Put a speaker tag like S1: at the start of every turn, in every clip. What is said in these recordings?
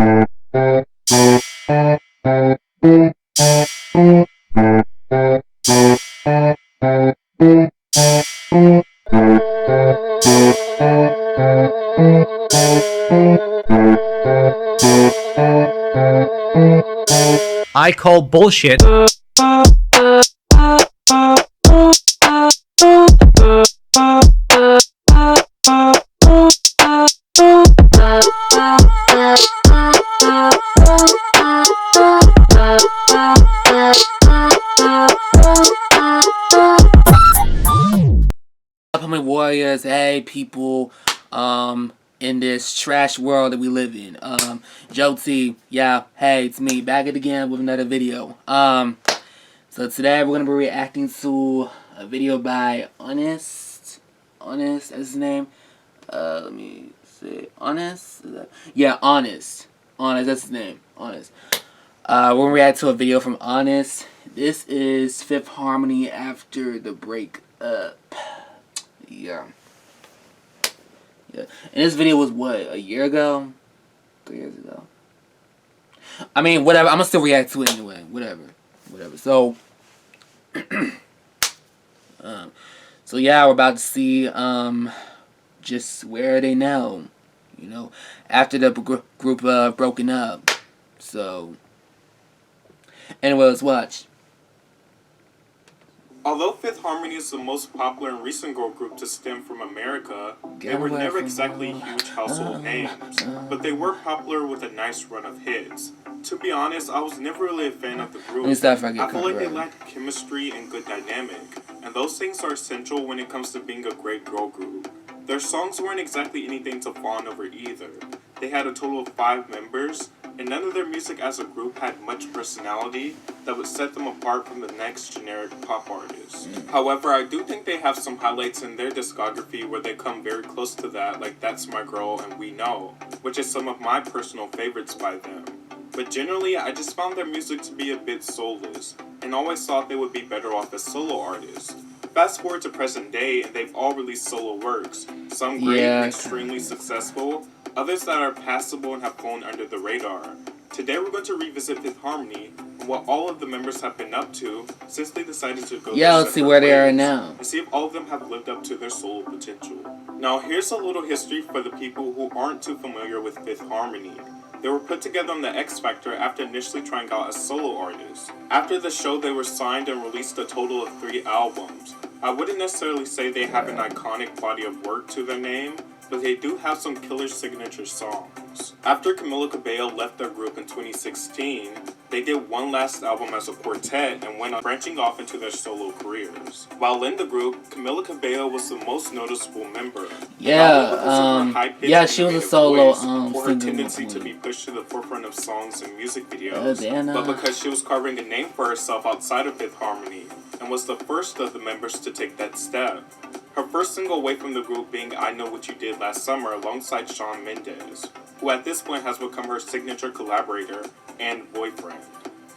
S1: I call bullshit. Upcoming warriors, hey people, in this trash world that we live in. Joe T, yeah, hey, it's me, back at it again with another video. So today we're gonna be reacting to a video by Honest, that's his name. Let me see, Honest, yeah, Honest, that's his name, Honest. We're gonna react to a video from Honest. This is Fifth Harmony after the breakup. Yeah. And this video was what, a year ago? 3 years ago? I mean, whatever. I'm gonna still react to it anyway. Whatever. So, so yeah, we're about to see just where are they now? You know, after the group broken up. So, anyway, let's watch.
S2: Although Fifth Harmony is the most popular and recent girl group to stem from America, they were never exactly huge household names, but they were popular with a nice run of hits. To be honest, I was never really a fan of the group. I feel like they lacked chemistry and good dynamic, and those things are essential when it comes to being a great girl group. Their songs weren't exactly anything to fawn over either. They had a total of 5 members, and none of their music as a group had much personality that would set them apart from the next generic pop artist. However, I do think they have some highlights in their discography where they come very close to that, like That's My Girl and We Know, which is some of my personal favorites by them. But generally, I just found their music to be a bit soulless, and always thought they would be better off as solo artists. Fast forward to present day, and they've all released solo works, some great and extremely successful, others that are passable and have flown under the radar. Today we're going to revisit Fifth Harmony and what all of the members have been up to since they decided to go
S1: let's see where they are now.
S2: And see if all of them have lived up to their solo potential. Now here's a little history for the people who aren't too familiar with Fifth Harmony. They were put together on the X Factor after initially trying out as solo artists. After the show, they were signed and released a total of 3 albums. I wouldn't necessarily say they have an iconic body of work to their name, but they do have some killer signature songs. After Camila Cabello left their group in 2016, they did one last album as a quartet and went on branching off into their solo careers. While in the group, Camila Cabello was the most noticeable member.
S1: She was a solo
S2: for her tendency to be pushed to the forefront of songs and music videos, but because she was carving a name for herself outside of Fifth Harmony, and was the first of the members to take that step. Her first single away from the group being I Know What You Did Last Summer alongside Shawn Mendes, who at this point has become her signature collaborator and boyfriend.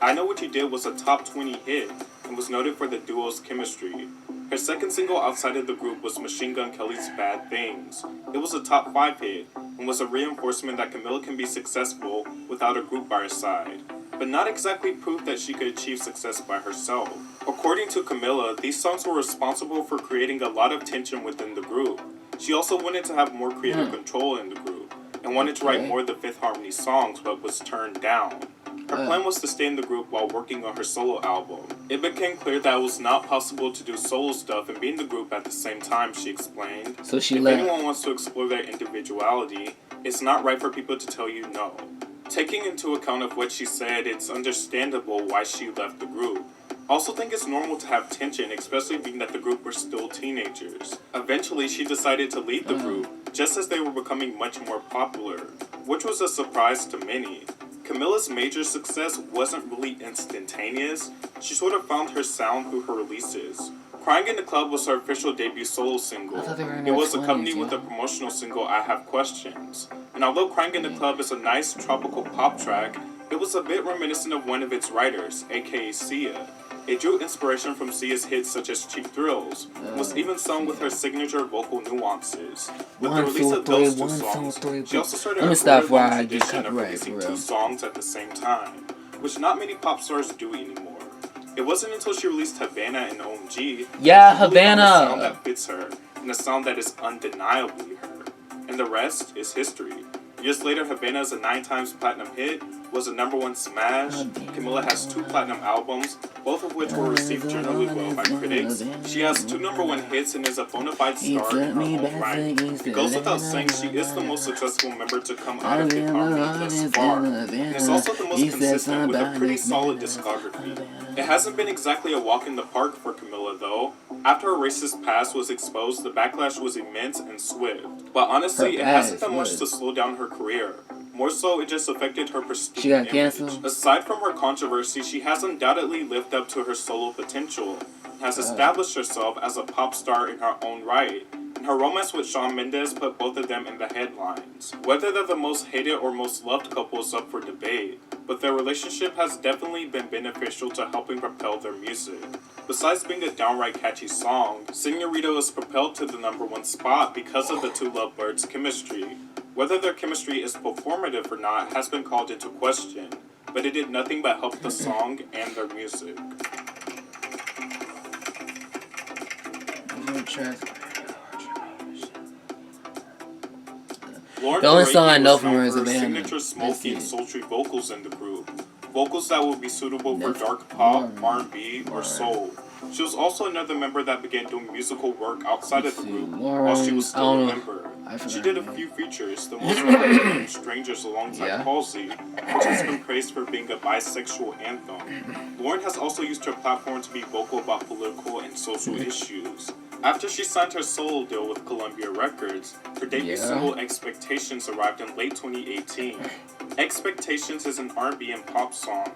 S2: I Know What You Did was a top 20 hit and was noted for the duo's chemistry. Her second single outside of the group was Machine Gun Kelly's Bad Things. It was a top 5 hit and was a reinforcement that Camila can be successful without a group by her side, but not exactly proof that she could achieve success by herself. According to Camila, these songs were responsible for creating a lot of tension within the group. She also wanted to have more creative control in the group, and wanted to write more of the Fifth Harmony songs, but was turned down. Her plan was to stay in the group while working on her solo album. It became clear that it was not possible to do solo stuff and be in the group at the same time, she explained.
S1: So she
S2: if
S1: left.
S2: anyone wants to explore their individuality, it's not right for people to tell you no. Taking into account of what she said, it's understandable why she left the group. Also think it's normal to have tension, especially being that the group were still teenagers. Eventually, she decided to leave the group, just as they were becoming much more popular, which was a surprise to many. Camila's major success wasn't really instantaneous. She sort of found her sound through her releases. Crying in the Club was her official debut solo single. It was accompanied with a promotional single, I Have Questions. And although Crying in the Club is a nice tropical pop track, it was a bit reminiscent of one of its writers, aka Sia. It drew inspiration from Sia's hits such as Cheap Thrills, and was even sung with her signature vocal nuances. With the release of those two songs, she also started a career-long tradition of releasing two songs at the same time, which not many pop stars do anymore. It wasn't until she released Havana and OMG
S1: yeah,
S2: that she really found a
S1: Havana,
S2: sound that fits her, and a sound that is undeniably her. And the rest is history. Years later, Havana is a 9 times platinum hit, was a #1 smash. Camila has 2 platinum albums, both of which were received generally well by critics. She has 2 #1 hits and is a bona fide star in her own right. It goes without saying she is the most successful member to come out of hip hop thus far, and is also the most consistent with a pretty solid discography. It hasn't been exactly a walk in the park for Camila though. After her racist past was exposed, the backlash was immense and swift. But honestly, it hasn't done much to slow down her career. More so, it just affected her prestige and image. Aside from her controversy, she has undoubtedly lived up to her solo potential, and has established herself as a pop star in her own right. And her romance with Shawn Mendes put both of them in the headlines. Whether they're the most hated or most loved couple is up for debate, but their relationship has definitely been beneficial to helping propel their music. Besides being a downright catchy song, Señorita was propelled to the #1 spot because of the two lovebirds' chemistry. Whether their chemistry is performative or not has been called into question, but it did nothing but help the song and their music. Lauren
S1: the only song I know from her
S2: is
S1: is Havana.
S2: Signature smoky and sultry vocals in the group. Vocals that would be suitable for dark pop, R&B, or soul. She was also another member that began doing musical work outside of the group while she was still a member. She did a few features, the most relevant being Strangers alongside Halsey, which has been praised for being a bisexual anthem. Lauren has also used her platform to be vocal about political and social issues. After she signed her solo deal with Columbia Records, her debut single Expectations arrived in late 2018. Expectations is an R&B and pop song.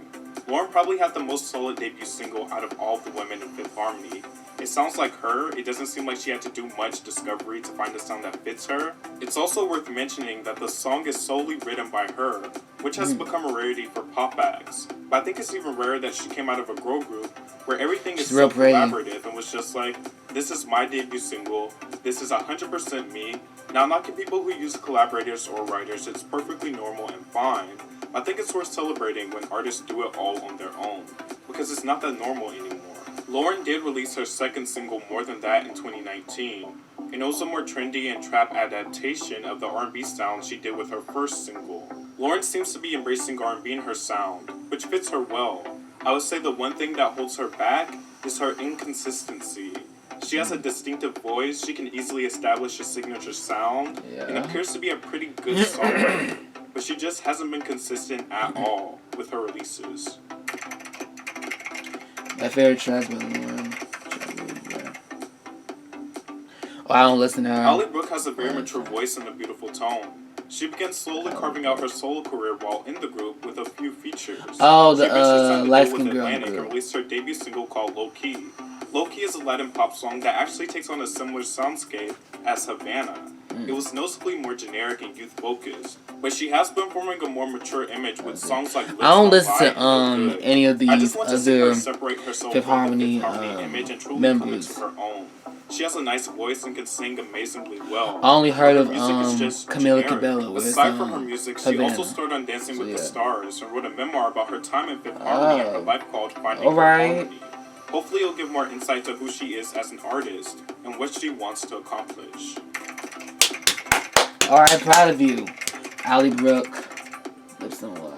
S2: Lauren probably had the most solid debut single out of all the women in Fifth Harmony. It sounds like her, it doesn't seem like she had to do much discovery to find a sound that fits her. It's also worth mentioning that the song is solely written by her, which has become a rarity for pop acts. But I think it's even rarer that she came out of a girl group where everything is so collaborative and was just like, this is my debut single, this is 100% me. Now, not to people who use collaborators or writers, it's perfectly normal and fine. I think it's worth celebrating when artists do it all on their own, because it's not that normal anymore. Lauren did release her second single More Than That in 2019, and it was a more trendy and trap adaptation of the R&B sound she did with her first single. Lauren seems to be embracing R&B in her sound, which fits her well. I would say the one thing that holds her back is her inconsistency. She has a distinctive voice, she can easily establish a signature sound, and appears to be a pretty good songwriter. But she just hasn't been consistent at all with her releases.
S1: My favorite track by Lauren. Oh, I don't listen to her.
S2: Ally Brooke has a very mature voice and a beautiful tone. She began slowly carving out her solo career while in the group with a few features.
S1: Oh, the
S2: she eventually signed a
S1: light
S2: deal
S1: skin
S2: with
S1: girl.
S2: Atlantic and released her debut single called Low Key. Low Key is a Latin pop song that actually takes on a similar soundscape as Havana. It was noticeably more generic and youth-focused, but she has been forming a more mature image with songs like Lips
S1: I don't
S2: Don't
S1: listen
S2: Lie
S1: to
S2: and Feel Good.
S1: any of
S2: I
S1: these
S2: just want to see her
S1: other
S2: separate herself
S1: Fifth
S2: from
S1: Harmony,
S2: the Fifth Harmony image and truly come
S1: members.
S2: into her own. She has a nice voice and can sing amazingly well.
S1: I only heard of
S2: Her music is just
S1: Camila
S2: generic.
S1: Cabello with
S2: Aside from her music, she
S1: Havana.
S2: also starred on Dancing with the Stars and wrote a memoir about her time in Fifth Harmony and her life called Finding Her Harmony. Hopefully it'll give more insight to who she is as an artist and what she wants to accomplish.
S1: Alright, proud of you. Ally Brooke. Lips Don't Lie.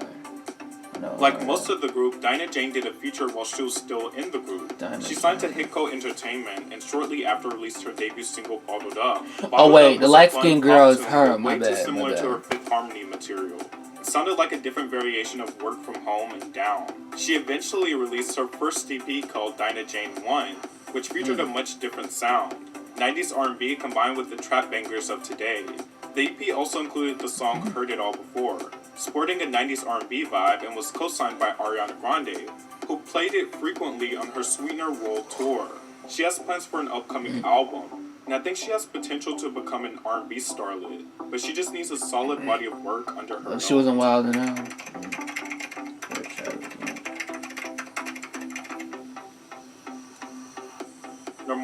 S1: No,
S2: like most of the group, Dinah Jane did a feature while she was still in the group. She signed to Hitco Entertainment and shortly after released her debut single Bottled Up.
S1: Oh wait, the light-skinned girl is her, my bad.
S2: Similar to her Fifth Harmony material. It sounded like a different variation of Work From Home and Down. She eventually released her first EP called Dinah Jane 1, which featured a much different sound. 90s R&B combined with the trap bangers of today. The EP also included the song Heard It All Before, sporting a 90s R&B vibe and was co-signed by Ariana Grande, who played it frequently on her Sweetener World Tour. She has plans for an upcoming album, and I think she has potential to become an R&B starlet, but she just needs a solid body of work under her.
S1: She wasn't Wild and Out.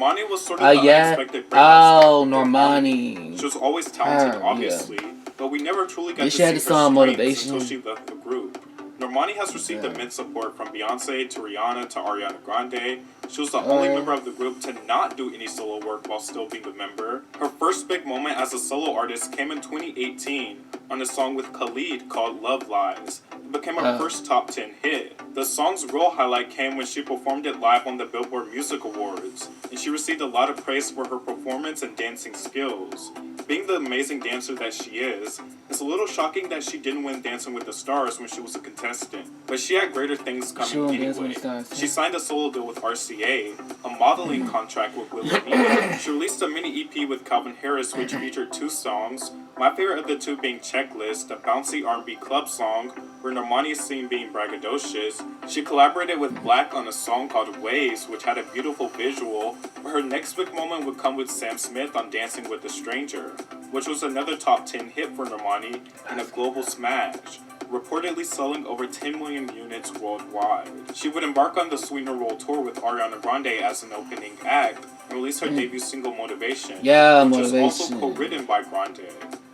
S2: Normani was sort of the
S1: Yeah.
S2: unexpected breakout star.
S1: Normani.
S2: She was always talented, obviously, but we never truly got to see her strengths until she left the group. Normani has received immense support from Beyonce to Rihanna to Ariana Grande. She was the only member of the group to not do any solo work while still being a member. Her first big moment as a solo artist came in 2018 on a song with Khalid called Love Lies. It became her first top 10 hit. The song's real highlight came when she performed it live on the Billboard Music Awards, and she received a lot of praise for her performance and dancing skills. Being the amazing dancer that she is, it's a little shocking that she didn't win Dancing with the Stars when she was a contestant, but she had greater things coming anyway. She signed a solo deal with RCA, a modeling contract with Wilhelmina. She released a mini EP with Calvin Harris which featured 2 songs, my favorite of the 2 being Checklist, a bouncy R&B club song where Normani is seen being braggadocious. She collaborated with Black on a song called Waves, which had a beautiful visual, but her next big moment would come with Sam Smith on Dancing with a Stranger, which was another top 10 hit for Normani and a global smash, reportedly selling over 10 million units worldwide. She would embark on the Sweetener Roll tour with Ariana Grande as an opening act and release her debut single Motivation, which was also co-written by Grande.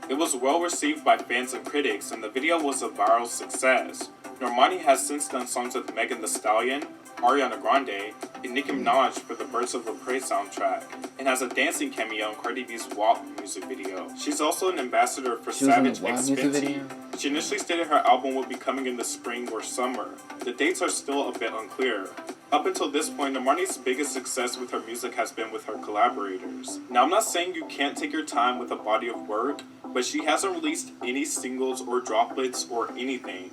S2: It was well received by fans and critics, and the video was a viral success. Normani has since done songs with Megan Thee Stallion, Ariana Grande, and Nicki Minaj for the Birds of Prey soundtrack, and has a dancing cameo in Cardi B's WAP music video. She's also an ambassador for Savage X Fenty. She initially stated her album would be coming in the spring or summer. The dates are still a bit unclear. Up until this point, Normani's biggest success with her music has been with her collaborators. Now, I'm not saying you can't take your time with a body of work, but she hasn't released any singles or droplets or anything.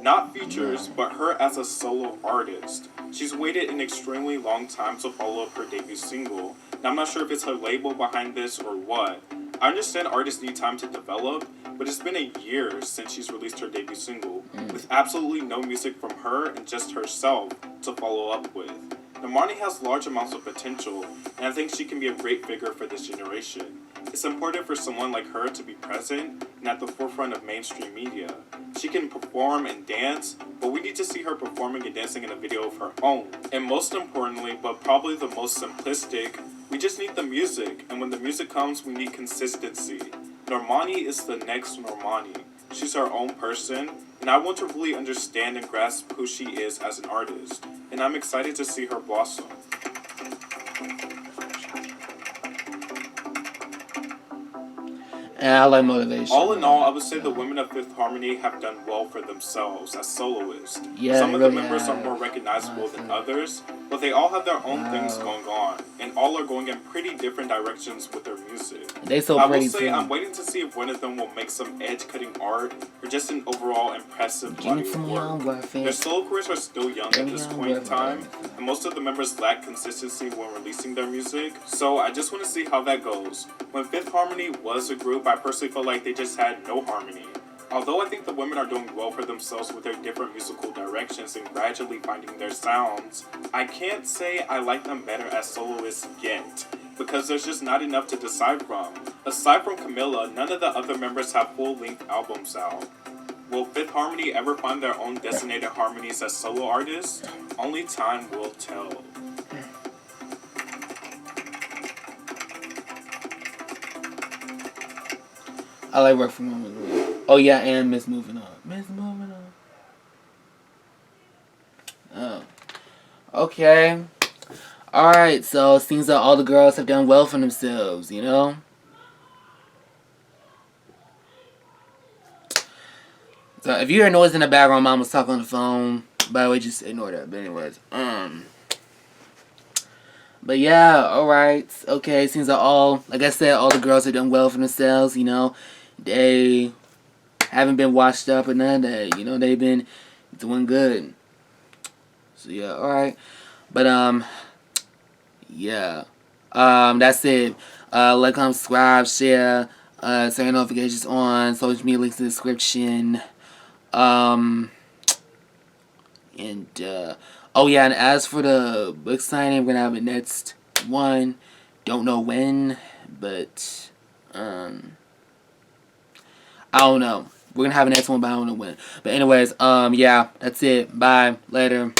S2: Not features, but her as a solo artist. She's waited an extremely long time to follow up her debut single. Now, I'm not sure if it's her label behind this or what. I understand artists need time to develop, but it's been a year since she's released her debut single, with absolutely no music from her and just herself to follow up with. Normani has large amounts of potential, and I think she can be a great figure for this generation. It's important for someone like her to be present and at the forefront of mainstream media. She can perform and dance, but we need to see her performing and dancing in a video of her own. And most importantly, but probably the most simplistic, we just need the music, and when the music comes, we need consistency. Normani is the next Normani. She's her own person, and I want to really understand and grasp who she is as an artist, and I'm excited to see her blossom.
S1: And I like Motivation.
S2: All in all, I would say the women of Fifth Harmony have done well for themselves as soloists.
S1: Yeah,
S2: some of the members are more recognizable than others, but they all have their own things going on, and all are going in pretty different directions with their music.
S1: I
S2: will say I'm waiting to see if one of them will make some edge-cutting art or just an overall impressive body of work. Their solo careers are still young at this point in time, and most of the members lack consistency when releasing their music, so I just want to see how that goes. When Fifth Harmony was a group, I personally felt like they just had no harmony. Although I think the women are doing well for themselves with their different musical directions and gradually finding their sounds, I can't say I like them better as soloists yet, because there's just not enough to decide from. Aside from Camilla, none of the other members have full-length albums out. Will Fifth Harmony ever find their own designated harmonies as solo artists? Only time will tell.
S1: I like Work From Home. Oh yeah, and Miss Moving On. Miss Moving On. Oh. Okay. Alright, so it seems that all the girls have done well for themselves, you know? So if you hear noise in the background, Mom was talking on the phone. By the way, just ignore that. But anyways, but yeah, alright. Okay, seems that like I said, all the girls have done well for themselves, you know? They haven't been washed up or none of that, you know? They've been doing good. So yeah, alright. But yeah. That's it. Like, comment, subscribe, share, turn notifications on, social media links in the description. And oh yeah, and as for the book signing, we're gonna have it next one. Don't know when, but I don't know. We're gonna have a next one, but I don't know when. But anyways, yeah, that's it. Bye. Later.